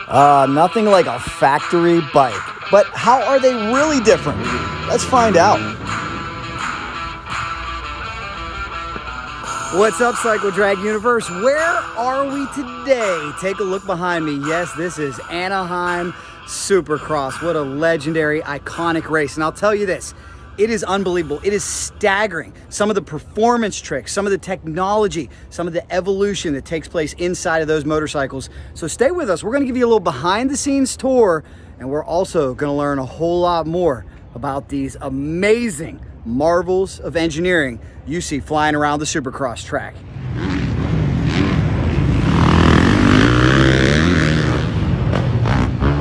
Nothing like a factory bike. But how are they really different? Let's find out. What's up, Cycle Drag Universe? Where are we today? Take a look behind me. Yes, this is Anaheim Supercross. What a legendary, iconic race. And I'll tell you this, it is unbelievable. It is staggering. Some of the performance tricks, some of the technology, some of the evolution that takes place inside of those motorcycles. So stay with us. We're gonna give you a little behind the scenes tour, and we're also gonna learn a whole lot more about these amazing marvels of engineering you see flying around the Supercross track.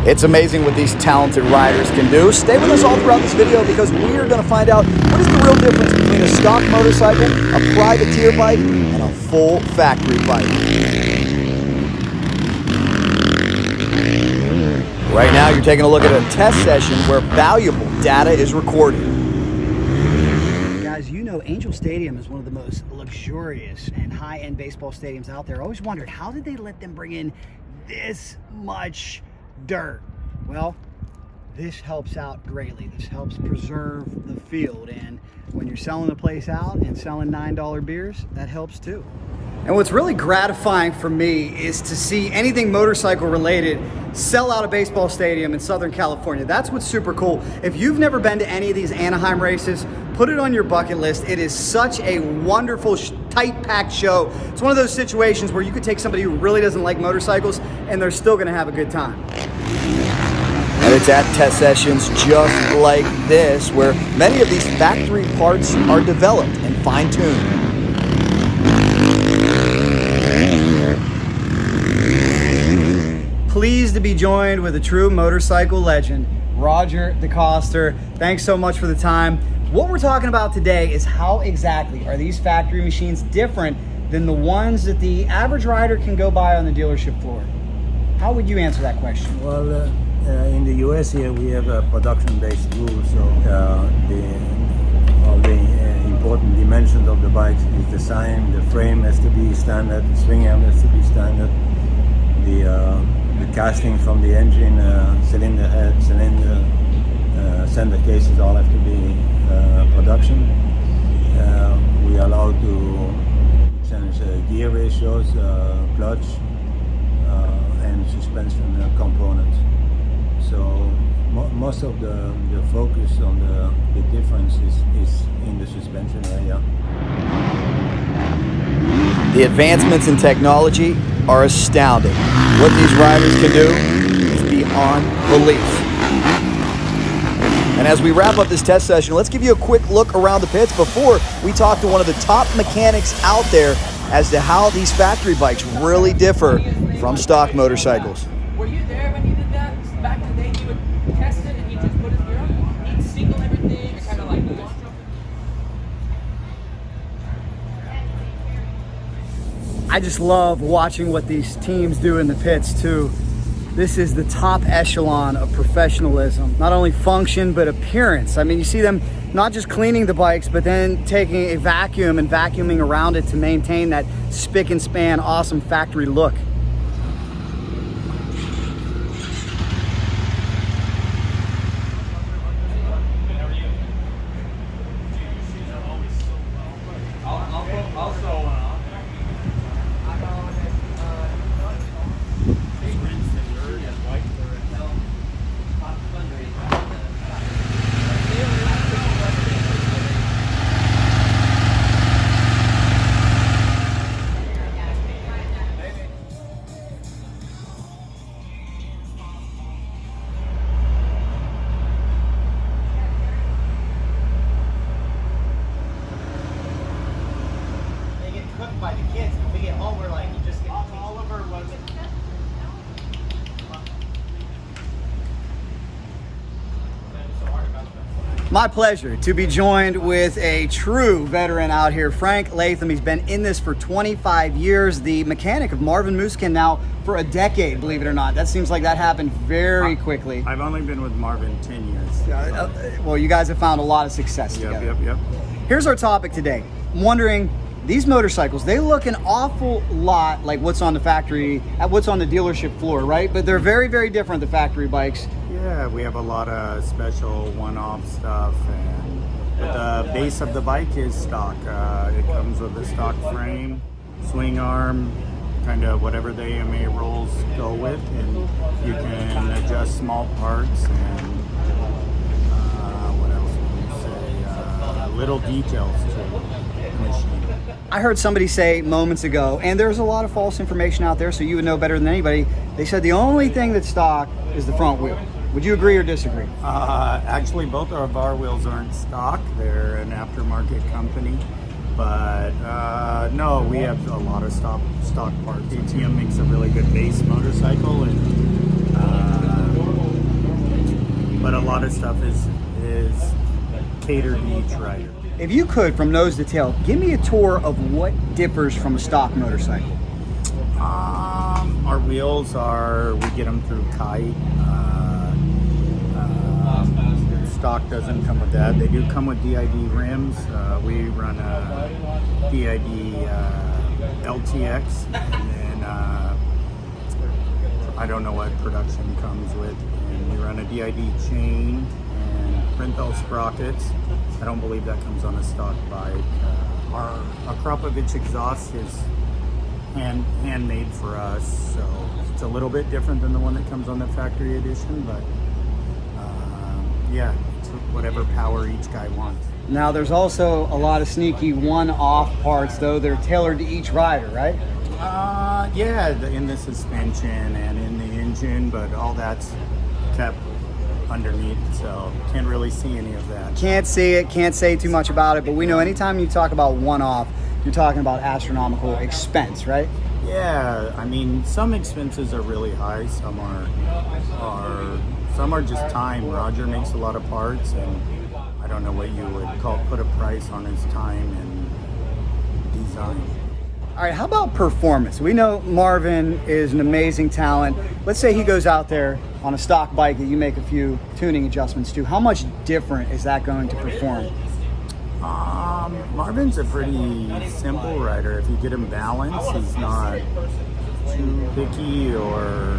It's amazing what these talented riders can do. Stay with us all throughout this video because we are going to find out what is the real difference between a stock motorcycle, a privateer bike, and a full factory bike. Right now you're taking a look at a test session where valuable data is recorded. Guys, you know Angel Stadium is one of the most luxurious and high-end baseball stadiums out there. I always wondered, how did they let them bring in this much dirt? Well, this helps out greatly. This helps preserve the field, and when you're selling the place out and selling $9 beers, that helps too. And what's really gratifying for me is to see anything motorcycle related sell out a baseball stadium in Southern California. That's what's super cool. If you've never been to any of these Anaheim races, put it on your bucket list. It is such a wonderful, tight-packed show. It's one of those situations where you could take somebody who really doesn't like motorcycles and they're still gonna have a good time. And it's at test sessions just like this where many of these factory parts are developed and fine-tuned. Pleased to be joined with a true motorcycle legend, Roger Decoster. Thanks so much for the time. What we're talking about today is how exactly are these factory machines different than the ones that the average rider can go buy on the dealership floor? How would you answer that question? Well, in the US here we have a production-based rule, so all the important dimensions of the bikes is the same. The frame has to be standard, the swing arm has to be standard, the casting from the engine, cylinder head, cylinder, center cases all have to be production. We are allowed to change gear ratios, clutch, and suspension components. So most of the focus on the difference is in the suspension area. The advancements in technology are astounding. What these riders can do is beyond belief. And as we wrap up this test session, let's give you a quick look around the pits before we talk to one of the top mechanics out there as to how these factory bikes really differ from stock motorcycles. Were you there when he did that? Back in the day, he would test it and he'd just put his gear on? He'd single everything and kind of like launch up. I just love watching what these teams do in the pits too. This is the top echelon of professionalism, not only function, but appearance. I mean, you see them not just cleaning the bikes, but then taking a vacuum and vacuuming around it to maintain that spick and span, awesome factory look. By the kids, when we get home, we're like, you just get Oliver was. My pleasure to be joined with a true veteran out here, Frank Latham. He's been in this for 25 years, the mechanic of Marvin Musquin now for a decade, believe it or not. That seems like that happened very quickly. I've only been with Marvin 10 years. Well, you guys have found a lot of success together. Yep. Here's our topic today. I'm wondering, these motorcycles, they look an awful lot like what's on the factory, what's on the dealership floor, right? But they're very, very different, the factory bikes. Yeah, we have a lot of special one-off stuff, but the base of the bike is stock. It comes with a stock frame, swing arm, kind of whatever the AMA rolls go with, and you can adjust small parts and what else would you say? Little details to the machine. I heard somebody say moments ago, and there's a lot of false information out there, so you would know better than anybody. They said the only thing that's stock is the front wheel. Would you agree or disagree? Actually, both of our wheels aren't stock. They're an aftermarket company. But no, we have a lot of stock parts. ATM makes a really good base motorcycle, but a lot of stuff is catered to each rider. If you could, from nose to tail, give me a tour of what differs from a stock motorcycle. Our wheels we get them through Kite. Stock doesn't come with that. They do come with DID rims. We run a DID LTX, and then I don't know what production comes with. And we run a DID chain and Rinthal sprockets. I don't believe that comes on a stock bike. Our Akrapovich exhaust is handmade for us, so it's a little bit different than the one that comes on the factory edition, but yeah, it's whatever power each guy wants. Now, there's also a lot of sneaky one-off parts, though. They're tailored to each rider, right? Yeah, in the suspension and in the engine, but all that's kept underneath, so can't really see any of that. Can't see it, can't say too much about it, but we know anytime you talk about one-off, you're talking about astronomical expense, right? Yeah, I mean, some expenses are really high, some are just time. Roger makes a lot of parts, and I don't know what you would put a price on his time and design. All right, how about performance? We know Marvin is an amazing talent. Let's say he goes out there on a stock bike that you make a few tuning adjustments to. How much different is that going to perform? Marvin's a pretty simple rider. If you get him balanced, he's not too picky, or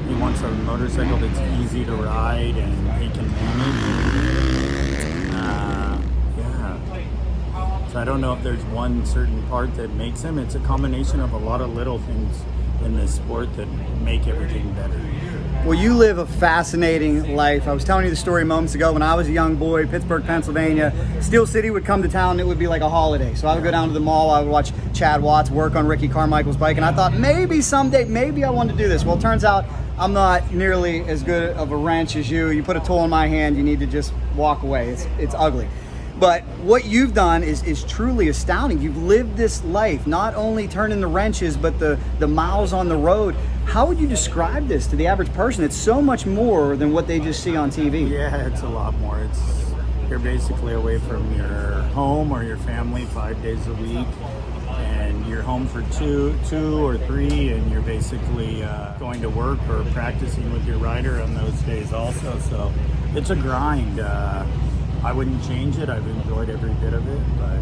he wants a motorcycle that's easy to ride and he can manage. Yeah. So I don't know if there's one certain part that makes him. It's a combination of a lot of little things in this sport that make everything better. Well, you live a fascinating life. I was telling you the story moments ago when I was a young boy, Pittsburgh, Pennsylvania. Steel City would come to town and it would be like a holiday. So I would go down to the mall, I would watch Chad Watts work on Ricky Carmichael's bike, and I thought maybe someday, maybe I want to do this. Well, it turns out I'm not nearly as good of a wrench as you. You put a tool in my hand, you need to just walk away. It's ugly. But what you've done is truly astounding. You've lived this life, not only turning the wrenches, but the miles on the road. How would you describe this to the average person? It's so much more than what they just see on TV. Yeah, it's a lot more. You're basically away from your home or your family 5 days a week, and you're home for two or three, and you're basically going to work or practicing with your rider on those days also. So it's a grind. I wouldn't change it. I've enjoyed every bit of it, but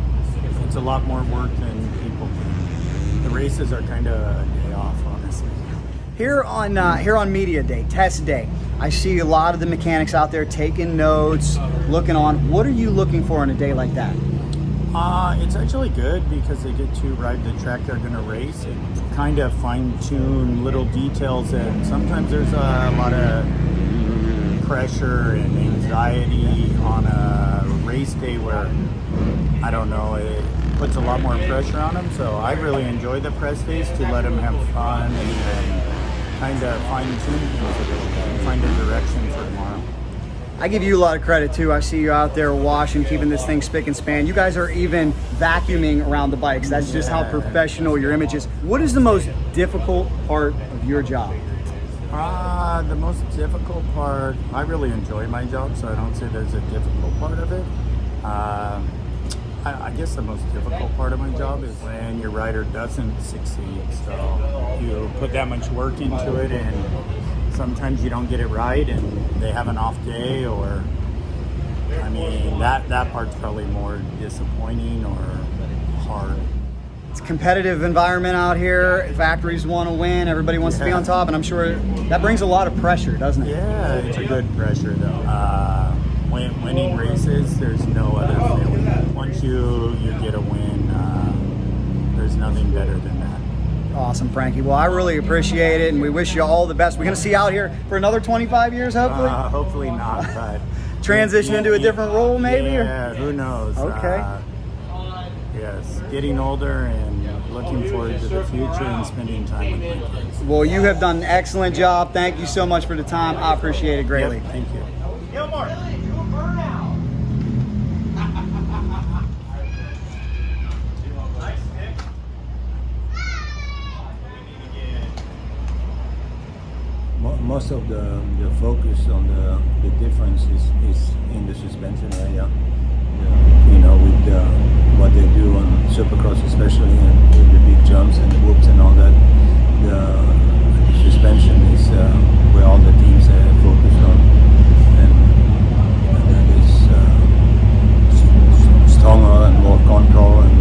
it's a lot more work than people think. The races are kind of a day off, honestly. Here on Media Day, Test Day, I see a lot of the mechanics out there taking notes, looking on. What are you looking for on a day like that? It's actually good because they get to ride the track they're going to race and kind of fine-tune little details, and sometimes there's a lot of pressure and anxiety on a race day where, I don't know, it puts a lot more pressure on them. So I really enjoy the press days to let them have fun and kind of fine-tune things a little bit and find a direction for tomorrow. I give you a lot of credit too. I see you out there washing, keeping this thing spick and span. You guys are even vacuuming around the bikes. That's just how professional your image is. What is the most difficult part of your job? The most difficult part, I really enjoy my job, so I don't say there's a difficult part of it. I guess the most difficult part of my job is when your rider doesn't succeed. So you put that much work into it, and sometimes you don't get it right, and they have an off day, or, I mean, that part's probably more disappointing or hard. It's a competitive environment out here. Factories want to win. Everybody wants to be on top, and I'm sure that brings a lot of pressure, doesn't it? Yeah, it's a good pressure though. Winning races, there's no other feeling. Once you get a win, there's nothing better than that. Awesome, Frankie. Well, I really appreciate it, and we wish you all the best. We're going to see you out here for another 25 years, hopefully? Hopefully not, but... Transition into a different role, maybe? Yeah, who knows? Okay. Yes, getting older and looking forward to the future and spending time with my kids. Well, you have done an excellent job. Thank you so much for the time. I appreciate it greatly. Yep, thank you. Most of the focus on the difference is in the suspension area. You know, with what they do on Supercross, especially, and with the big jumps and the whoops and all that, the suspension is where all the teams are focused on, and that is stronger and more control, and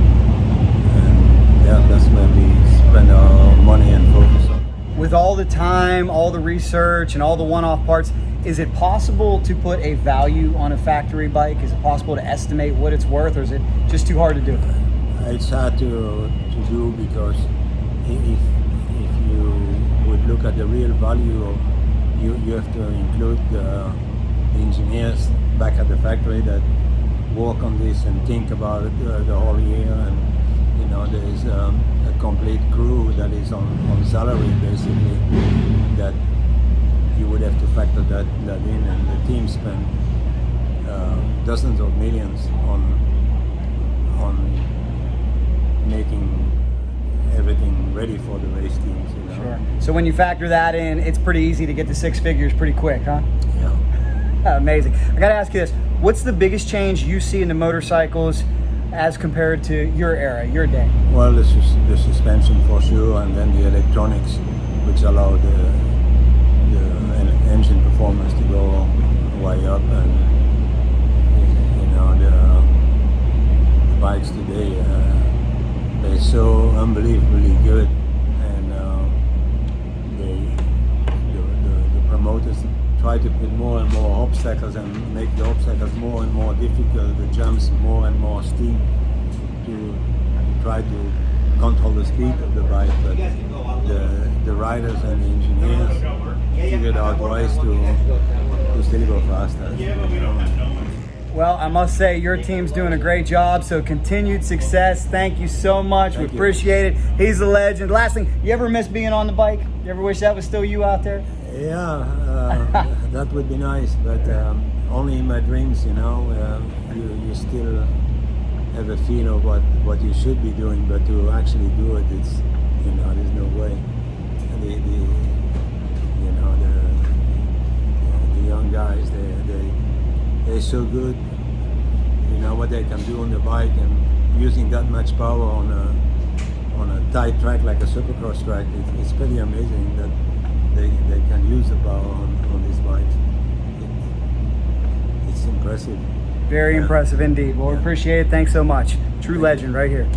yeah, that's where we spend our money and focus on. With all the time, all the research, and all the one-off parts, is it possible to put a value on a factory bike? Is it possible to estimate what it's worth, or is it just too hard to do? It's hard to do, because if you would look at the real value, you have to include the engineers back at the factory that work on this and think about it the whole year, and you know, there is a complete crew that is on salary, basically, that you would have to factor that in, and the team spend dozens of millions on making everything ready for the race teams, you know? Sure. So when you factor that in, it's pretty easy to get to 6 figures pretty quick, huh? Yeah. Amazing. I got to ask you this. What's the biggest change you see in the motorcycles as compared to your era, your day? Well, the suspension for sure, and then the electronics, which allow the engine performance to go way up, and you know, the bikes today, they're so unbelievably good, and the promoters try to put more and more obstacles and make the obstacles more and more difficult, the jumps more and more steep, to try to control the speed of the bike, but the riders and the engineers figured out ways to still go faster. You know? Well, I must say your team's doing a great job, so continued success. Thank you so much. We appreciate it. He's a legend. Last thing, you ever miss being on the bike? You ever wish that was still you out there? Yeah, that would be nice, but only in my dreams, you know. You still have a feel of what you should be doing, but to actually do it, it's, you know, there's no way. The young guys, they're so good. You know what they can do on the bike, and using that much power on a tight track like a Supercross track, it's pretty amazing that they can use the power on these bikes. It's impressive. Very impressive indeed. Well, we appreciate it. Thanks so much. True legend right here.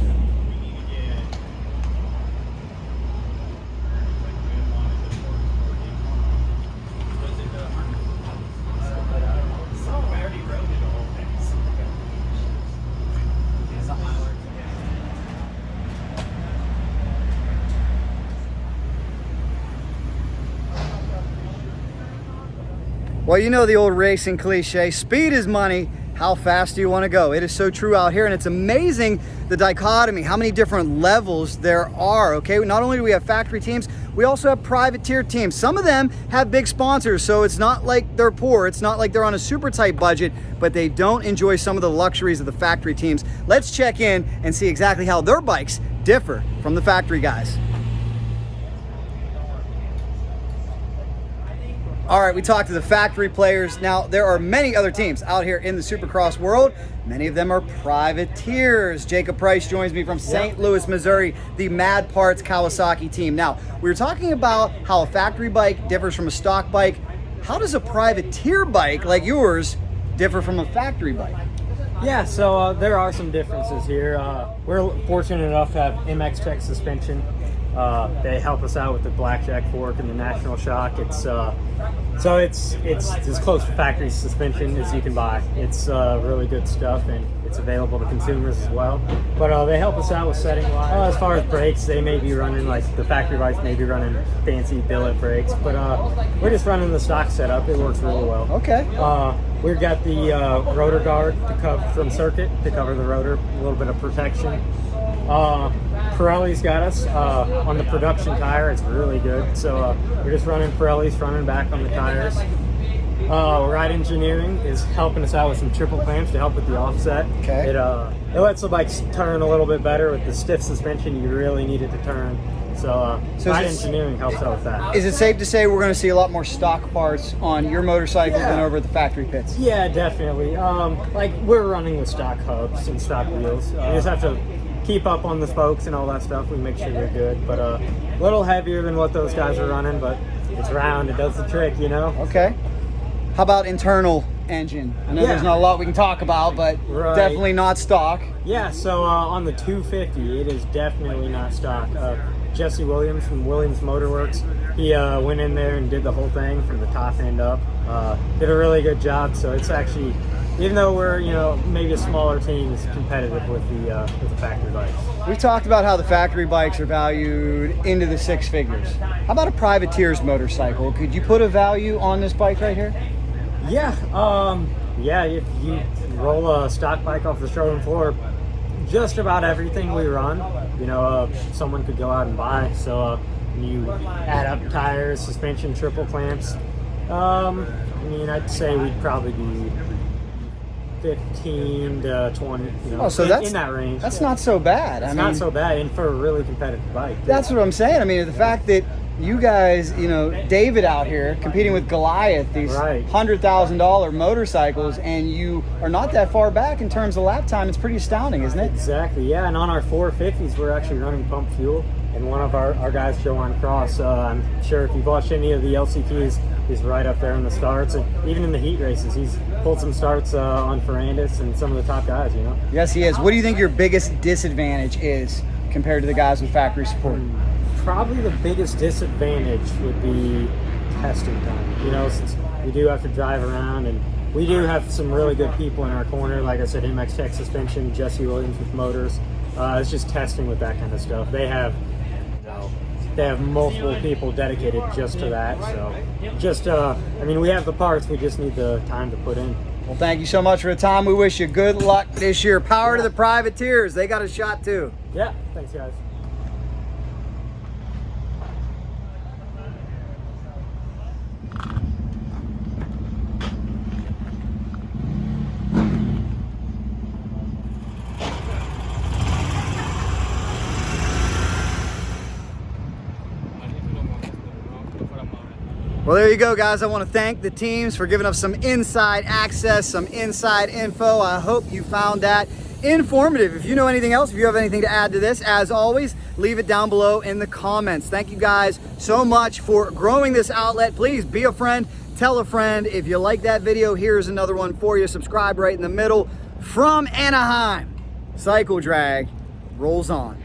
Well, you know the old racing cliche, speed is money. How fast do you want to go? It is so true out here, and it's amazing the dichotomy, how many different levels there are, okay? Not only do we have factory teams, we also have privateer teams. Some of them have big sponsors, so it's not like they're poor. It's not like they're on a super tight budget, but they don't enjoy some of the luxuries of the factory teams. Let's check in and see exactly how their bikes differ from the factory guys. All right, we talked to the factory players. Now, there are many other teams out here in the Supercross world. Many of them are privateers. Jacob Price joins me from St. Louis, Missouri, the Madd Parts Kawasaki team. Now, we were talking about how a factory bike differs from a stock bike. How does a privateer bike like yours differ from a factory bike? Yeah, so there are some differences here. We're fortunate enough to have MX Tech suspension. They help us out with the blackjack fork and the national shock. It's as close to factory suspension as you can buy. It's really good stuff, and it's available to consumers as well. But they help us out with setting wise. As far as brakes, they may be running, like the factory bikes may be running fancy billet brakes, but we're just running the stock setup. It works really well. Okay. We've got the rotor guard from circuit to cover the rotor, a little bit of protection. Pirelli's got us on the production tire. It's really good. So we're just running Pirelli's front and back on the tires. Ride Engineering is helping us out with some triple clamps to help with the offset. Okay. It lets the bikes turn a little bit better. With the stiff suspension, you really need it to turn. So Ride Engineering helps out with that. Is it safe to say we're going to see a lot more stock parts on your motorcycle than over at the factory pits? Yeah, definitely. Like we're running with stock hubs and stock wheels. You just have to keep up on the spokes and all that stuff. We make sure they're good, but a little heavier than what those guys are running, but it's round. It does the trick, you know? Okay. How about internal engine? I know there's not a lot we can talk about, but definitely not stock. Yeah, so on the 250, it is definitely not stock. Jesse Williams from Williams Motorworks, he went in there and did the whole thing from the top end up. Did a really good job, so it's actually, even though we're, maybe a smaller team, it's competitive with the factory bikes. We've talked about how the factory bikes are valued into the six figures. How about a Privateer's motorcycle? Could you put a value on this bike right here? Yeah, if you roll a stock bike off the showroom floor, just about everything we run, someone could go out and buy. So you add up tires, suspension, triple clamps. I'd say we'd probably be 15 to 20, so that's in that range. That's not so bad. It's not so bad, and for a really competitive bike. That's what I'm saying. I mean, the fact that you guys, David out here competing with Goliath, these $100,000 motorcycles, and you are not that far back in terms of lap time, it's pretty astounding, isn't it? Exactly, yeah. And on our 450s, we're actually running pump fuel. And one of our guys, Joe on Cross, I'm sure if you've watched any of the LCQs, he's right up there in the starts. And even in the heat races, he's pulled some starts on Ferrandis and some of the top guys, Yes, he is. What do you think your biggest disadvantage is compared to the guys with factory support? Probably the biggest disadvantage would be testing time, since we do have to drive around, and we do have some really good people in our corner. Like I said, MX Tech suspension, Jesse Williams with motors. It's just testing with that kind of stuff. They have multiple people dedicated just to that. So we have the parts, we just need the time to put in. Well, thank you so much for the time. We wish you good luck this year. Power to the Privateers. They got a shot too. Yeah, thanks guys. Well, there you go, guys. I want to thank the teams for giving us some inside access, some inside info. I hope you found that informative. If you know anything else, if you have anything to add to this, as always, leave it down below in the comments. Thank you guys so much for growing this outlet. Please be a friend, tell a friend. If you like that video, here's another one for you. Subscribe right in the middle. From Anaheim, Cycle Drag rolls on.